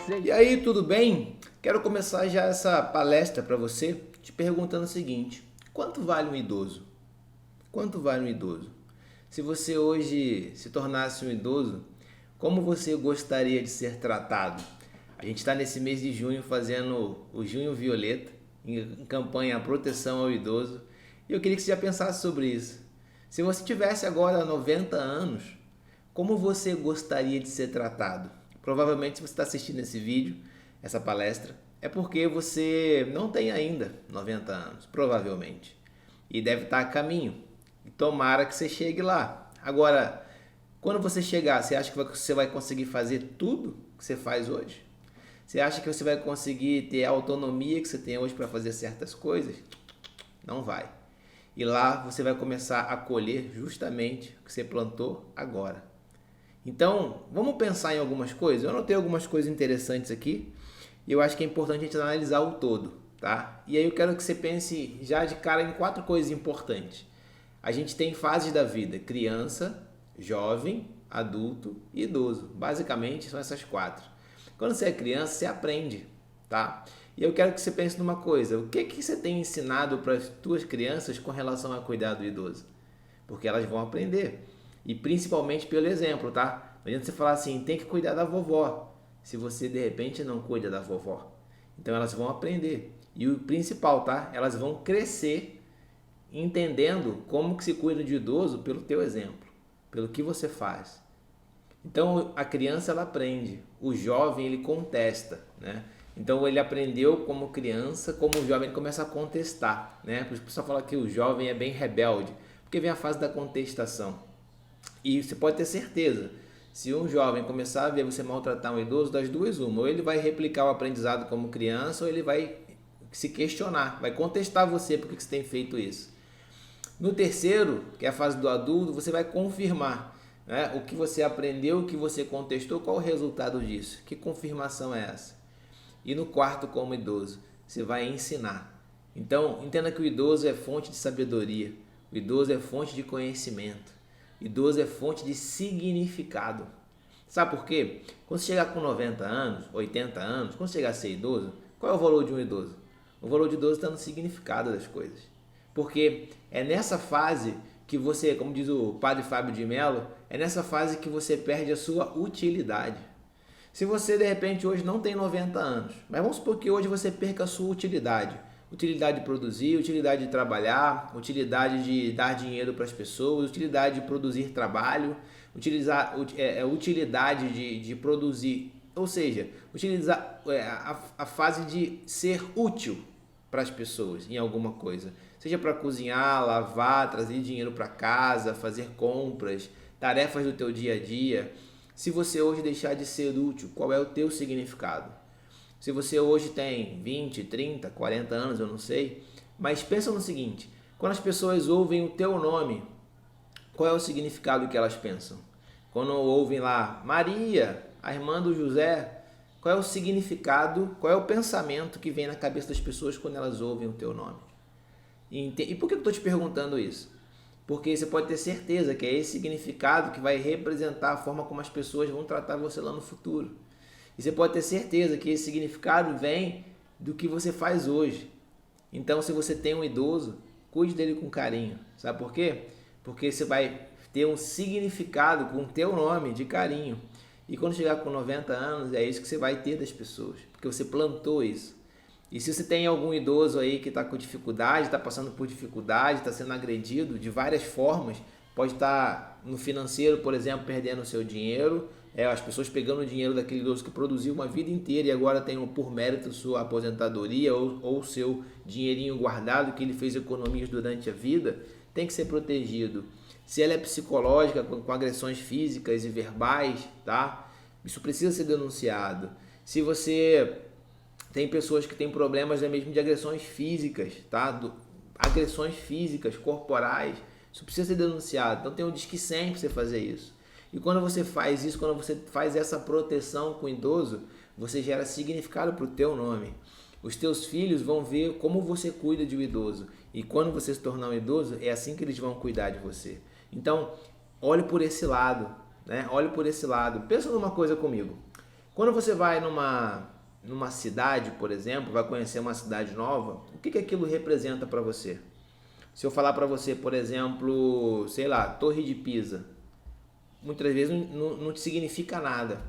E aí, tudo bem? Quero começar já essa palestra para você te perguntando o seguinte: quanto vale um idoso? Quanto vale um idoso? Se você hoje se tornasse um idoso, como você gostaria de ser tratado? A gente está nesse mês de junho fazendo o Junho Violeta, em campanha Proteção ao Idoso, e eu queria que você já pensasse sobre isso. Se você tivesse agora 90 anos, como você gostaria de ser tratado? Provavelmente, se você está assistindo esse vídeo, essa palestra, é porque você não tem ainda 90 anos, provavelmente. E deve estar a caminho. E tomara que você chegue lá. Agora, quando você chegar, você acha que você vai conseguir fazer tudo que você faz hoje? Você acha que você vai conseguir ter a autonomia que você tem hoje para fazer certas coisas? Não vai. E lá você vai começar a colher justamente o que você plantou agora. Então, vamos pensar em algumas coisas. Eu anotei algumas coisas interessantes aqui e eu acho que é importante a gente analisar o todo, tá? E aí eu quero que você pense já de cara em 4 coisas importantes. A gente tem fases da vida: criança, jovem, adulto e idoso. Basicamente são essas 4. Quando você é criança, você aprende, tá? E eu quero que você pense numa coisa: o que você tem ensinado para as tuas crianças com relação a cuidar do idoso? Porque elas vão aprender. E principalmente pelo exemplo, tá? Não adianta você falar assim: tem que cuidar da vovó, se você de repente não cuida da vovó. Então elas vão aprender. E o principal, tá? Elas vão crescer entendendo como que se cuida de idoso pelo teu exemplo, pelo que você faz. Então a criança ela aprende, o jovem ele contesta, né? Então ele aprendeu como criança, como jovem ele começa a contestar, né? Por isso que o pessoal fala que o jovem é bem rebelde, porque vem a fase da contestação. E você pode ter certeza, se um jovem começar a ver você maltratar um idoso, das duas uma, ou ele vai replicar o aprendizado como criança, ou ele vai se questionar, vai contestar você por que você tem feito isso. No terceiro, que é a fase do adulto, você vai confirmar, né, o que você aprendeu, o que você contestou, qual o resultado disso, que confirmação é essa? E no quarto, como idoso, você vai ensinar. Então, entenda que o idoso é fonte de sabedoria, o idoso é fonte de conhecimento, o idoso é fonte de significado. Sabe por quê? Quando você chegar com 90 anos, 80 anos, quando você chegar a ser idoso, qual é o valor de um idoso? O valor de idoso está no significado das coisas. Porque é nessa fase que você, como diz o padre Fábio de Mello, é nessa fase que você perde a sua utilidade. Se você de repente hoje não tem 90 anos, mas vamos supor que hoje você perca a sua utilidade. Utilidade de produzir, utilidade de trabalhar, utilidade de dar dinheiro para as pessoas, utilidade de produzir trabalho, utilidade de produzir, ou seja, utilizar a fase de ser útil para as pessoas em alguma coisa. Seja para cozinhar, lavar, trazer dinheiro para casa, fazer compras, tarefas do teu dia a dia. Se você hoje deixar de ser útil, qual é o teu significado? Se você hoje tem 20, 30, 40 anos, eu não sei, mas pensa no seguinte: quando as pessoas ouvem o teu nome, qual é o significado que elas pensam? Quando ouvem lá Maria, a irmã do José, qual é o significado, qual é o pensamento que vem na cabeça das pessoas quando elas ouvem o teu nome? E por que eu estou te perguntando isso? Porque você pode ter certeza que é esse significado que vai representar a forma como as pessoas vão tratar você lá no futuro. E você pode ter certeza que esse significado vem do que você faz hoje. Então, se você tem um idoso, cuide dele com carinho. Sabe por quê? Porque você vai ter um significado com o teu nome de carinho. E quando chegar com 90 anos, é isso que você vai ter das pessoas. Porque você plantou isso. E se você tem algum idoso aí que está com dificuldade, está passando por dificuldade, está sendo agredido de várias formas, pode estar no financeiro, por exemplo, perdendo o seu dinheiro, as pessoas pegando o dinheiro daquele idoso que produziu uma vida inteira e agora tem por mérito sua aposentadoria ou seu dinheirinho guardado que ele fez economias durante a vida, tem que ser protegido. Se ela é psicológica, com agressões físicas e verbais, tá? Isso precisa ser denunciado. Se você tem pessoas que têm problemas mesmo de agressões físicas, tá? Agressões físicas, corporais, isso precisa ser denunciado. Então tem um Disque 100 para você fazer isso. E quando você faz isso, quando você faz essa proteção com o idoso, você gera significado para o teu nome. Os teus filhos vão ver como você cuida de um idoso. E quando você se tornar um idoso, é assim que eles vão cuidar de você. Então, olhe por esse lado, né? Olhe por esse lado. Pensa numa coisa comigo. Quando você vai numa cidade, por exemplo, vai conhecer uma cidade nova, o que aquilo representa para você? Se eu falar para você, por exemplo, sei lá, Torre de Pisa, muitas vezes não te significa nada.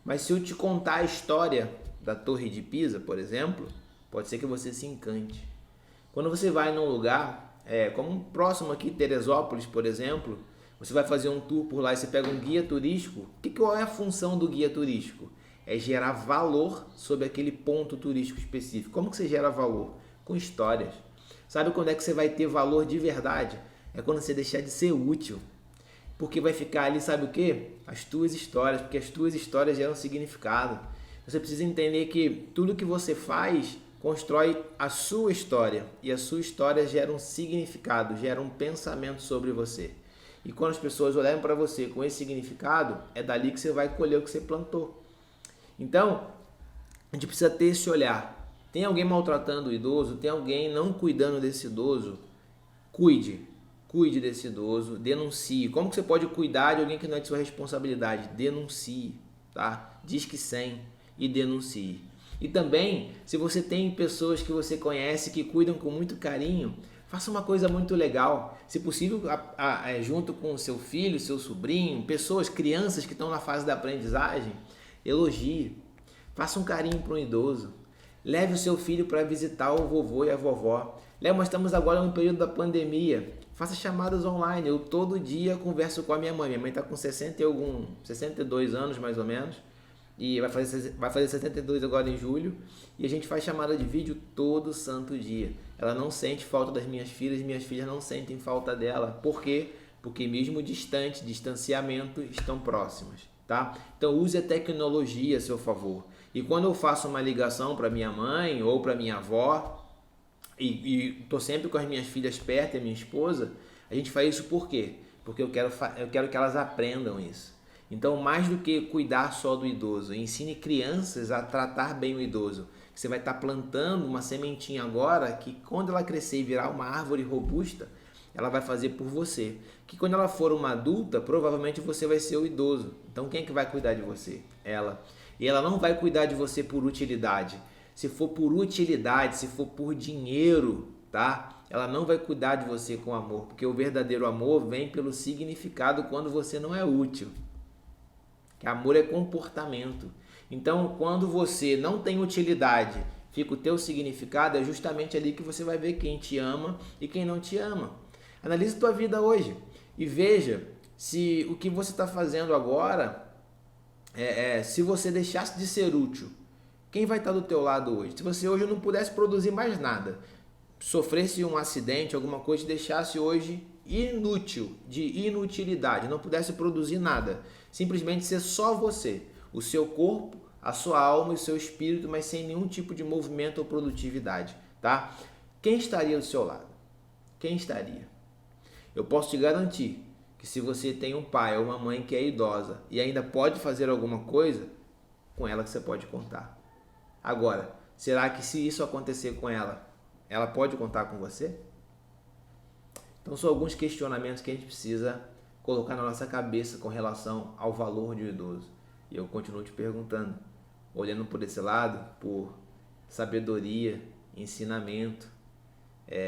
Mas se eu te contar a história da Torre de Pisa, por exemplo, pode ser que você se encante. Quando você vai num lugar, como próximo aqui, Teresópolis, por exemplo, você vai fazer um tour por lá e você pega um guia turístico. Qual é a função do guia turístico? É gerar valor sobre aquele ponto turístico específico. Como que você gera valor? Com histórias. Sabe quando é que você vai ter valor de verdade? É quando você deixar de ser útil. Porque vai ficar ali, sabe o quê? As tuas histórias, porque as tuas histórias geram significado. Você precisa entender que tudo que você faz constrói a sua história. E a sua história gera um significado, gera um pensamento sobre você. E quando as pessoas olharem para você com esse significado, é dali que você vai colher o que você plantou. Então, a gente precisa ter esse olhar. Tem alguém maltratando o idoso? Tem alguém não cuidando desse idoso? Cuide desse idoso, denuncie. Como que você pode cuidar de alguém que não é de sua responsabilidade? Denuncie, tá? Disque 100 e denuncie. E também, se você tem pessoas que você conhece que cuidam com muito carinho, faça uma coisa muito legal. Se possível, junto com o seu filho, seu sobrinho, pessoas, crianças que estão na fase da aprendizagem, elogie. Faça um carinho para um idoso. Leve o seu filho para visitar o vovô e a vovó. Nós estamos agora no período da pandemia. Faça chamadas online. Eu todo dia converso com a minha mãe. Minha mãe está com 62 anos mais ou menos. E vai fazer 72 agora em julho. E a gente faz chamada de vídeo todo santo dia. Ela não sente falta das minhas filhas não sentem falta dela. Por quê? Porque mesmo distante, distanciamento, estão próximas. Tá? Então use a tecnologia a seu favor. E quando eu faço uma ligação para minha mãe ou para minha avó, e estou sempre com as minhas filhas perto e a minha esposa, a gente faz isso por quê? Porque eu quero que elas aprendam isso. Então, mais do que cuidar só do idoso, ensine crianças a tratar bem o idoso. Você vai estar plantando uma sementinha agora que quando ela crescer e virar uma árvore robusta, ela vai fazer por você. Que quando ela for uma adulta, provavelmente você vai ser o idoso. Então, quem é que vai cuidar de você? Ela. E ela não vai cuidar de você por utilidade. Se for por utilidade, se for por dinheiro, tá? Ela não vai cuidar de você com amor, porque o verdadeiro amor vem pelo significado quando você não é útil. Que amor é comportamento. Então, quando você não tem utilidade, fica o teu significado, é justamente ali que você vai ver quem te ama e quem não te ama. Analise a tua vida hoje e veja se o que você está fazendo agora, se você deixasse de ser útil, quem vai estar do teu lado hoje? Se você hoje não pudesse produzir mais nada, sofresse um acidente, alguma coisa, te deixasse hoje inútil, de inutilidade, não pudesse produzir nada, simplesmente ser só você, o seu corpo, a sua alma e o seu espírito, mas sem nenhum tipo de movimento ou produtividade, tá? Quem estaria do seu lado? Quem estaria? Eu posso te garantir que se você tem um pai ou uma mãe que é idosa e ainda pode fazer alguma coisa, com ela que você pode contar. Agora, será que se isso acontecer com ela, ela pode contar com você? Então são alguns questionamentos que a gente precisa colocar na nossa cabeça com relação ao valor de um idoso. E eu continuo te perguntando, olhando por esse lado, por sabedoria, ensinamento,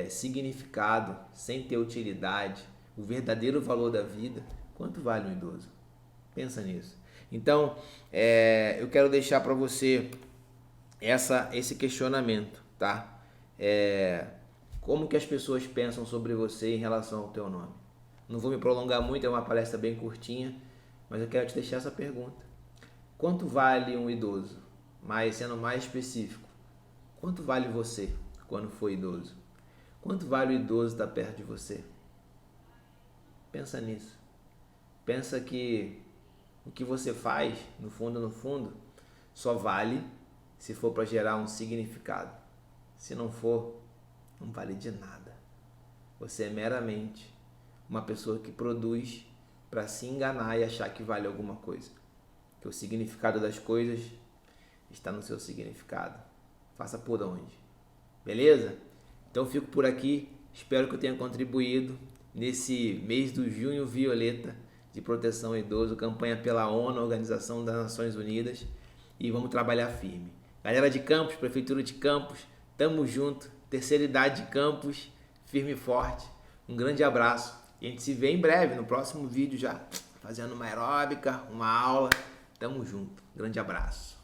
significado, sem ter utilidade, o verdadeiro valor da vida, quanto vale um idoso? Pensa nisso. Então, eu quero deixar para você esse questionamento, tá? Como que as pessoas pensam sobre você em relação ao teu nome? Não vou me prolongar muito, é uma palestra bem curtinha, mas eu quero te deixar essa pergunta. Quanto vale um idoso? Mas sendo mais específico, quanto vale você quando for idoso? Quanto vale o idoso estar perto de você? Pensa nisso. Pensa que o que você faz, no fundo, só vale se for para gerar um significado. Se não for, não vale de nada. Você é meramente uma pessoa que produz para se enganar e achar que vale alguma coisa. Que o significado das coisas está no seu significado. Faça por onde. Beleza? Então fico por aqui. Espero que eu tenha contribuído nesse mês do Junho Violeta de Proteção ao Idoso, campanha pela ONU, Organização das Nações Unidas. e vamos trabalhar firme. Galera de Campos, Prefeitura de Campos, tamo junto. Terceira idade de Campos, firme e forte. Um grande abraço e a gente se vê em breve no próximo vídeo já fazendo uma aeróbica, uma aula. Tamo junto. Grande abraço.